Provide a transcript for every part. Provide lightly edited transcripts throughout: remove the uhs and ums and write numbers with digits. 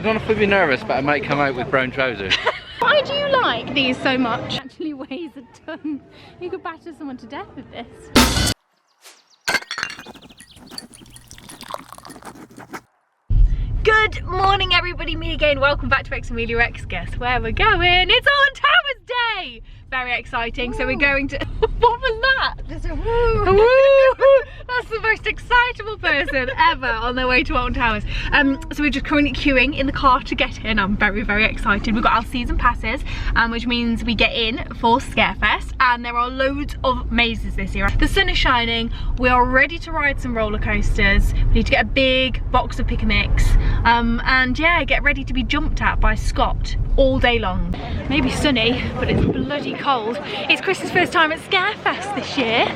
I don't know if I'd be nervous, but I might come out with brown trousers. Why do you like these so much? It actually weighs a ton. You could batter someone to death with this. Good morning everybody, me again. Welcome back to xameliax. Guess where we're going? It's Alton Towers Day! Very exciting. Woo. So we're going to... What was that? Just a woo! A woo! That's the most excitable person ever on their way to Alton Towers. So we're just currently queuing in the car to get in. I'm very, very excited. We've got our season passes, which means we get in for Scarefest, and there are loads of mazes this year. The sun is shining. We are ready to ride some roller coasters. We need to get a big box of pick a mix, and yeah, get ready to be jumped at by Scott all day long. Maybe sunny, but it's bloody cold. It's Chris's first time at Scarefest this year.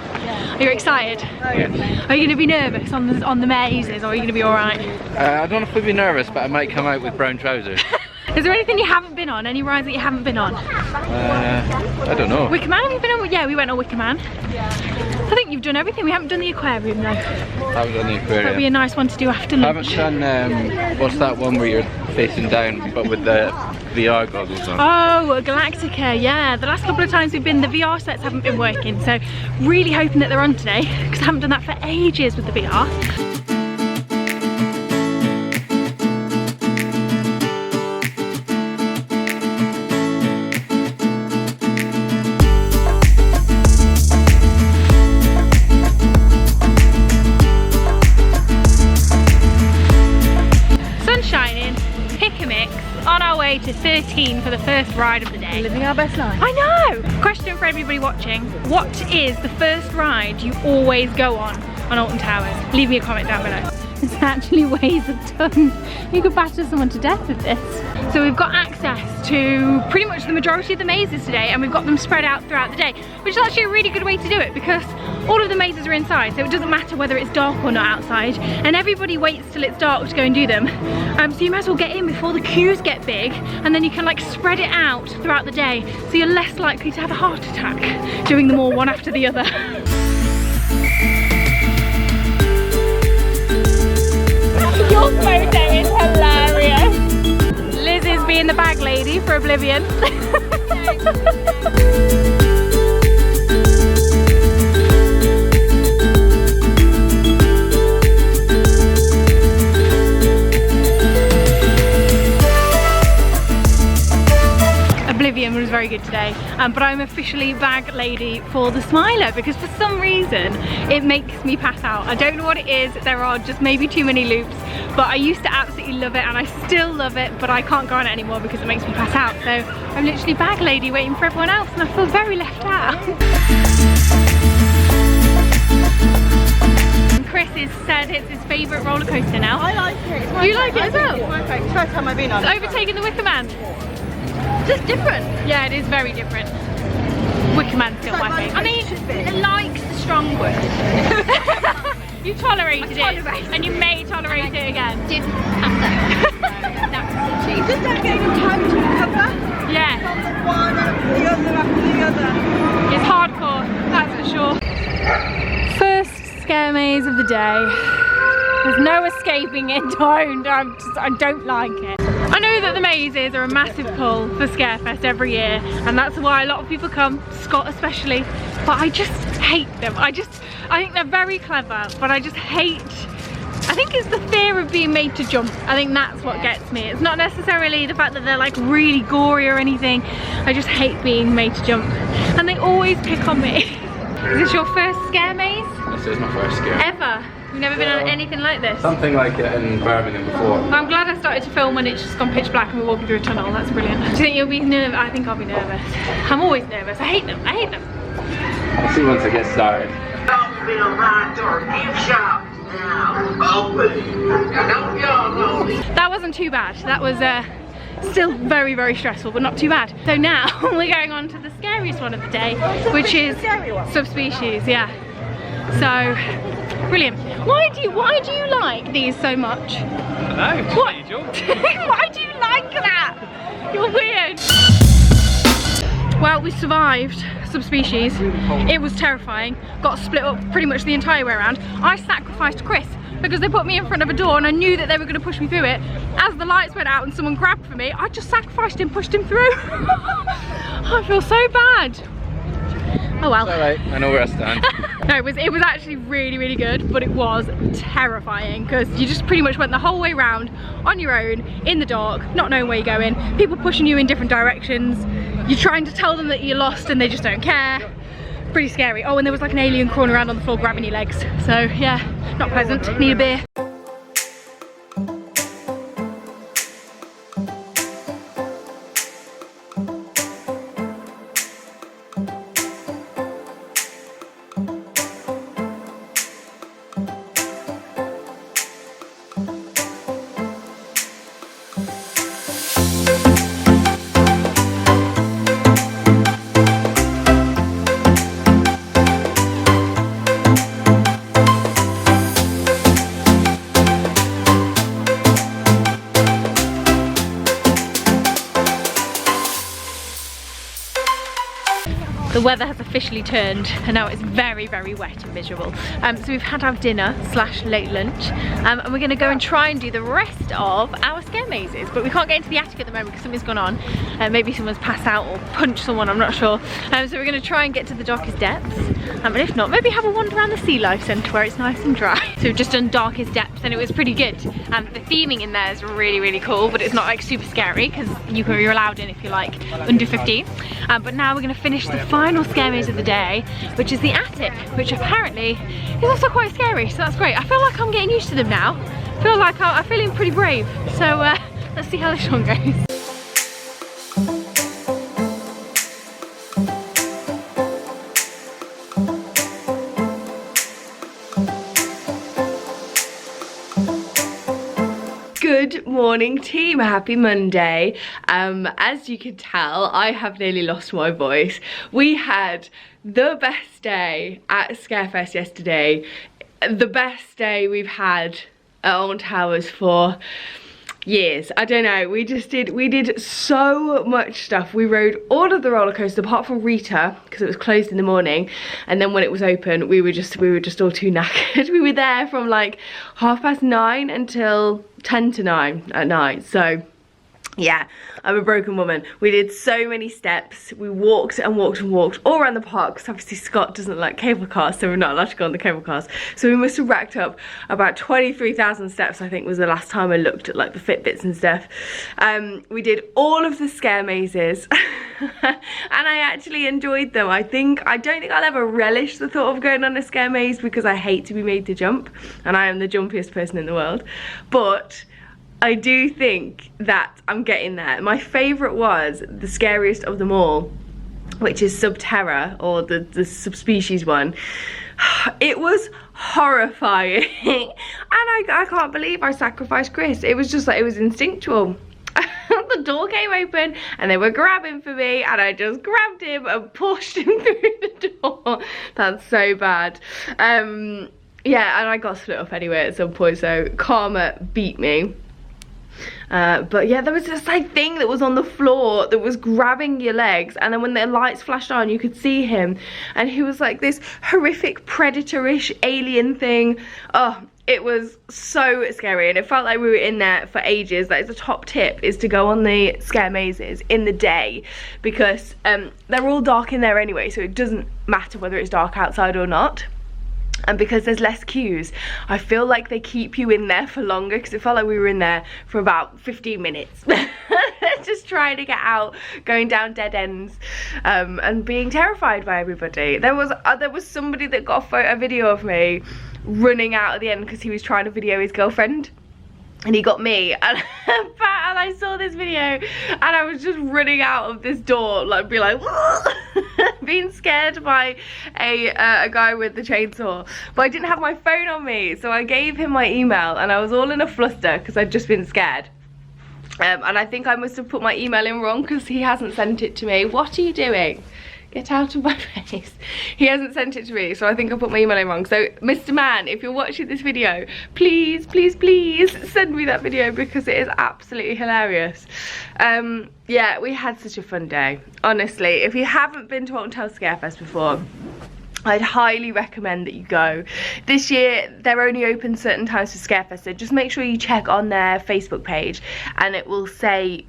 Are you excited? Yeah. Are you going to be nervous on the mazes, or are you going to be alright? I don't know if I'd be nervous, but I might come out with brown trousers. Is there anything you haven't been on? Any rides that you haven't been on? I don't know. Wicker Man, have you been on? Yeah, we went on Wicker Man. I think you've done everything. We haven't done the aquarium though. I haven't done the aquarium. That'd be a nice one to do after lunch. I haven't done, what's that one where you're facing down, but with the VR goggles on? Oh, Galactica, yeah. The last couple of times we've been, the VR sets haven't been working, so really hoping that they're on today, because I haven't done that for ages with the VR. On our way to 13 for the first ride of the day. Living our best life. I know! Question for everybody watching. What is the first ride you always go on Alton Towers? Leave me a comment down below. This actually weighs a ton. You could batter someone to death with this. So we've got access to pretty much the majority of the mazes today, and we've got them spread out throughout the day, which is actually a really good way to do it because all of the mazes are inside, so it doesn't matter whether it's dark or not outside, and everybody waits till it's dark to go and do them. So you might as well get in before the queues get big, and then you can like spread it out throughout the day, so you're less likely to have a heart attack doing them all one after the other. Your photo is hilarious. Liz is being the bag lady for Oblivion. Oblivion was very good today, but I'm officially bag lady for the Smiler because for some reason it makes me pass out. I don't know what it is. There are just maybe too many loops, but I used to absolutely love it and I still love it, but I can't go on it anymore because it makes me pass out. So I'm literally bag lady waiting for everyone else, and I feel very left out. Chris has said it's his favourite roller coaster now. I like it. You like it as well? It's my favourite. It's the first time I've been on it. It's overtaking the Wicker Man. Just different. Yeah, it is very different. Wicker Man's still my favourite. I mean, like's the strong word. You tolerated it, and you may tolerate it again. Didn't pass out. That's the cheese. Just don't get enough time to recover. Yeah. From the one after the other after the other. It's hardcore, that's for sure. First scare maze of the day. There's no escaping it. I don't like it. I know that the mazes are a massive pull for Scarefest every year, and that's why a lot of people come, Scott especially, but I just hate them. I think they're very clever, but I just hate, I think it's the fear of being made to jump. I think that's what gets me. It's not necessarily the fact that they're like really gory or anything. I just hate being made to jump, and they always pick on me. Is this your first scare maze? This is my first scare. Ever? You've never been on anything like this? Something like it in Birmingham before. Well, I'm glad I started to film when it's just gone pitch black and we're walking through a tunnel. That's brilliant. Do you think you'll be nervous? I think I'll be nervous. I'm always nervous. I hate them. I hate them. I'll see once I get started. Don't feel my door. Gift shop now. Open. Don't y'all know me. That wasn't too bad. That was still very, very stressful, but not too bad. So now we're going on to the scariest one of the day, which is Subspecies. Yeah. So brilliant. Why do you like these so much? I don't know. What? Why do you like that? You're weird. Well, we survived Subspecies. It was terrifying. Got split up pretty much the entire way around. I sacrificed Chris because they put me in front of a door and I knew that they were going to push me through it. As the lights went out and someone grabbed for me, I just sacrificed him, pushed him through. I feel so bad. Oh well. It's alright, I know where I stand. No, it was actually really, really good, but it was terrifying because you just pretty much went the whole way round on your own, in the dark, not knowing where you're going, people pushing you in different directions, you're trying to tell them that you're lost and they just don't care. Pretty scary. Oh, and there was like an alien crawling around on the floor grabbing your legs. So yeah, not pleasant. Need a beer. The weather has officially turned and now it's very, very wet and miserable. So we've had our dinner / late lunch and we're going to go and try and do the rest of our scare mazes, but we can't get into the attic at the moment because something's gone on. Maybe someone's passed out or punched someone, I'm not sure. So we're going to try and get to the darkest depths, and if not, maybe have a wander around the Sea Life Centre where it's nice and dry. So we've just done darkest depths and it was pretty good. The theming in there is really, really cool, but it's not like super scary because you're allowed in if you're like under 15. But now we're going to finish the final scare maze of the day, which is the attic, which apparently is also quite scary, so that's great. I feel like I'm getting used to them now. I feel like I'm feeling pretty brave, so let's see how this one goes. Good morning team, happy Monday. As you can tell, I have nearly lost my voice. We had the best day at Scarefest yesterday, the best day we've had at Alton Towers for years. I don't know, we did so much stuff. We rode all of the roller coasters apart from Rita because it was closed in the morning, and then when it was open we were just all too knackered. We were there from like 9:30 until 10 to 9 at night, so yeah, I'm a broken woman. We did so many steps. We walked and walked and walked all around the park because obviously Scott doesn't like cable cars, so we're not allowed to go on the cable cars. So we must have racked up about 23,000 steps, I think was the last time I looked at like the Fitbits and stuff. We did all of the scare mazes and I actually enjoyed them. I don't think I'll ever relish the thought of going on a scare maze because I hate to be made to jump and I am the jumpiest person in the world, but I do think that I'm getting there. My favourite was the scariest of them all, which is Subterra, or the subspecies one. It was horrifying and I can't believe I sacrificed Chris. It was just like, it was instinctual. The door came open and they were grabbing for me and I just grabbed him and pushed him through the door. That's so bad. Yeah, and I got split up anyway at some point, so karma beat me. But yeah, there was this like thing that was on the floor that was grabbing your legs, and then when the lights flashed on you could see him, and he was like this horrific predator-ish alien thing. Oh, it was so scary and it felt like we were in there for ages. That is a top tip, is to go on the scare mazes in the day because they're all dark in there anyway, so it doesn't matter whether it's dark outside or not. And because there's less queues, I feel like they keep you in there for longer, because it felt like we were in there for about 15 minutes. Just trying to get out, going down dead ends, and being terrified by everybody. There was somebody that got a video of me running out at the end because he was trying to video his girlfriend. And he got me, and I saw this video and I was just running out of this door, like be like being scared by a guy with the chainsaw. But I didn't have my phone on me, so I gave him my email and I was all in a fluster because I'd just been scared. And I think I must have put my email in wrong because he hasn't sent it to me. What are you doing? Get out of my face. He hasn't sent it to me, so I think I put my email in wrong. So Mr. Man, if you're watching this video, please, please, please send me that video because it is absolutely hilarious. Yeah, we had such a fun day. Honestly, if you haven't been to Alton Towers Scarefest before, I'd highly recommend that you go. This year they're only open certain times for Scarefest, so just make sure you check on their Facebook page and it will say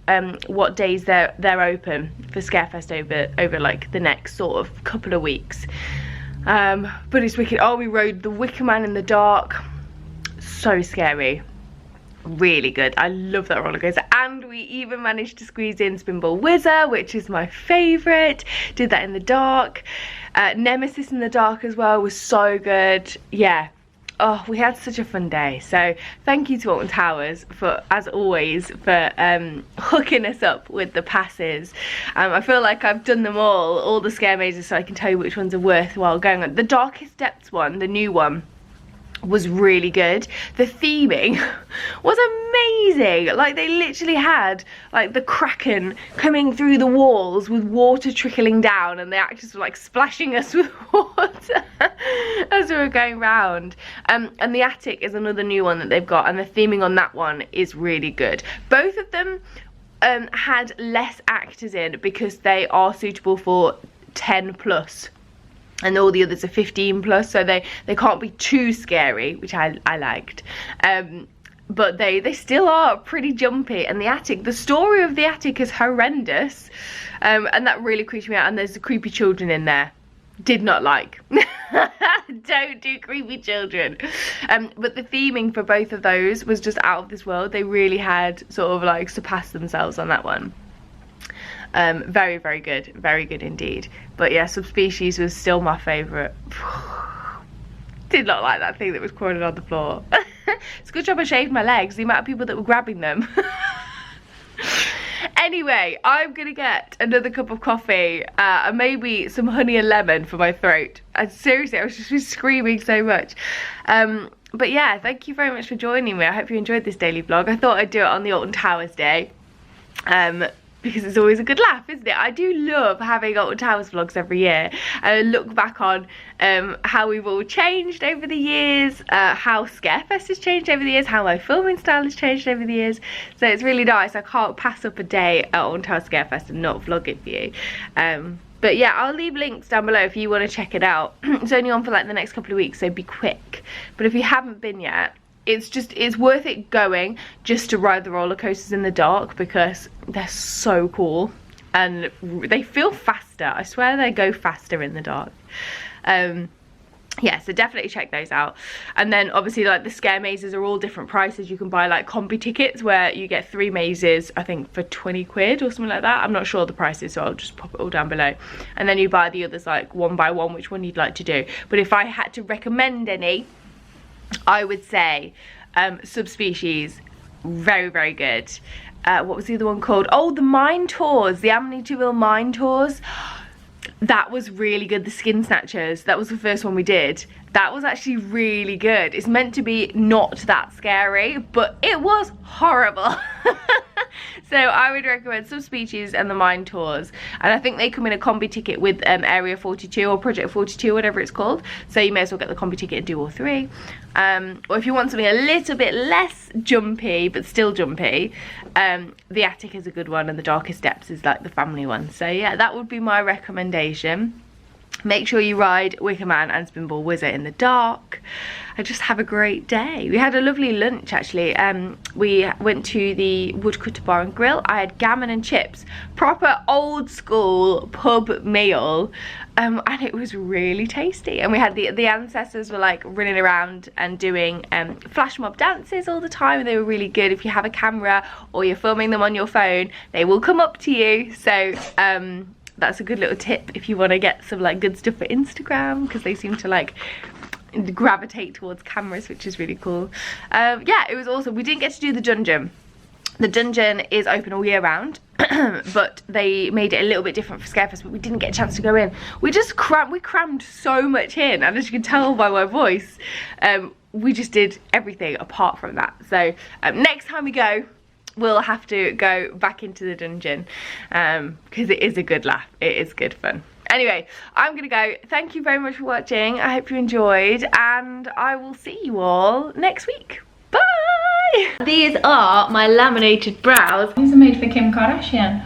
what days they're open for Scarefest over like the next sort of couple of weeks. But it's wicked. Oh, we rode the Wicker Man in the dark. So scary. Really good. I love that roller coaster. And we even managed to squeeze in Spinball Whizzer, which is my favourite. Did that in the dark. Nemesis in the dark as well was so good. Yeah. Oh, we had such a fun day. So thank you to Alton Towers for, as always, for hooking us up with the passes. I feel like I've done them all the scare mazes, so I can tell you which ones are worthwhile going on. The Darkest Depths one, the new one, was really good. The theming was amazing. Like, they literally had like the Kraken coming through the walls with water trickling down, and the actors were like splashing us with water as we were going round. And the attic is another new one that they've got, and the theming on that one is really good. Both of them had less actors in because they are suitable for 10+. And all the others are 15+, so they can't be too scary, which I liked. But they still are pretty jumpy. And the attic, the story of the attic is horrendous, and that really creeped me out. And there's the creepy children in there. Did not like. Don't do creepy children. But the theming for both of those was just out of this world. They really had sort of like surpassed themselves on that one. Very, very good indeed. But yeah, Subspecies was still my favourite. Did not like that thing that was crawling on the floor. It's a good job I shaved my legs, the amount of people that were grabbing them. Anyway, I'm gonna get another cup of coffee and maybe some honey and lemon for my throat. And seriously, I was just screaming so much. But yeah, thank you very much for joining me. I hope you enjoyed this daily vlog. I thought I'd do it on the Alton Towers day. Because it's always a good laugh, isn't it? I do love having Alton Towers vlogs every year, and I look back on how we've all changed over the years, how Scarefest has changed over the years, how my filming style has changed over the years. So it's really nice. I can't pass up a day at Alton Towers Scarefest and not vlog it for you. But yeah, I'll leave links down below if you want to check it out. It's only on for like the next couple of weeks, so be quick. But if you haven't been yet, it's worth it going just to ride the roller coasters in the dark, because they're so cool and they feel faster. I swear they go faster in the dark. Yeah, so definitely check those out. And then obviously like the scare mazes are all different prices. You can buy like combi tickets where you get 3 mazes, I think for 20 quid or something like that. I'm not sure the prices, so I'll just pop it all down below. And then you buy the others like one by one, which one you'd like to do. But if I had to recommend any, I would say Subspecies, very, very good. What was the other one called? Oh, the mine tours, the Amityville mine tours. That was really good. The Skin Snatchers, that was the first one we did. That was actually really good. It's meant to be not that scary, but it was horrible. So I would recommend Subspecies and the mine tours, and I think they come in a combi ticket with Area 42 or Project 42, whatever it's called, so you may as well get the combi ticket and do all 3. Or if you want something a little bit less jumpy but still jumpy, the Attic is a good one, and the Darkest Depths is like the family one. So yeah, that would be my recommendation. Make sure you ride Wicker Man and Spinball Whizzer in the dark. And just have a great day. We had a lovely lunch actually. We went to the Woodcutter Bar and Grill. I had gammon and chips, proper old school pub meal, and it was really tasty. And we had the ancestors were like running around and doing flash mob dances all the time, and they were really good. If you have a camera or you're filming them on your phone, they will come up to you. So that's a good little tip if you want to get some like good stuff for Instagram, because they seem to like gravitate towards cameras, which is really cool. Yeah, it was awesome. We didn't get to do the dungeon. The dungeon is open all year round, but they made it a little bit different for Scarefest, but we didn't get a chance to go in. We crammed so much in, and as you can tell by my voice, we just did everything apart from that. So next time we go, we'll have to go back into the dungeon, because it is a good laugh. It is good fun. Anyway, I'm gonna go. Thank you very much for watching. I hope you enjoyed, and I will see you all next week. Bye! These are my laminated brows. These are made for Kim Kardashian.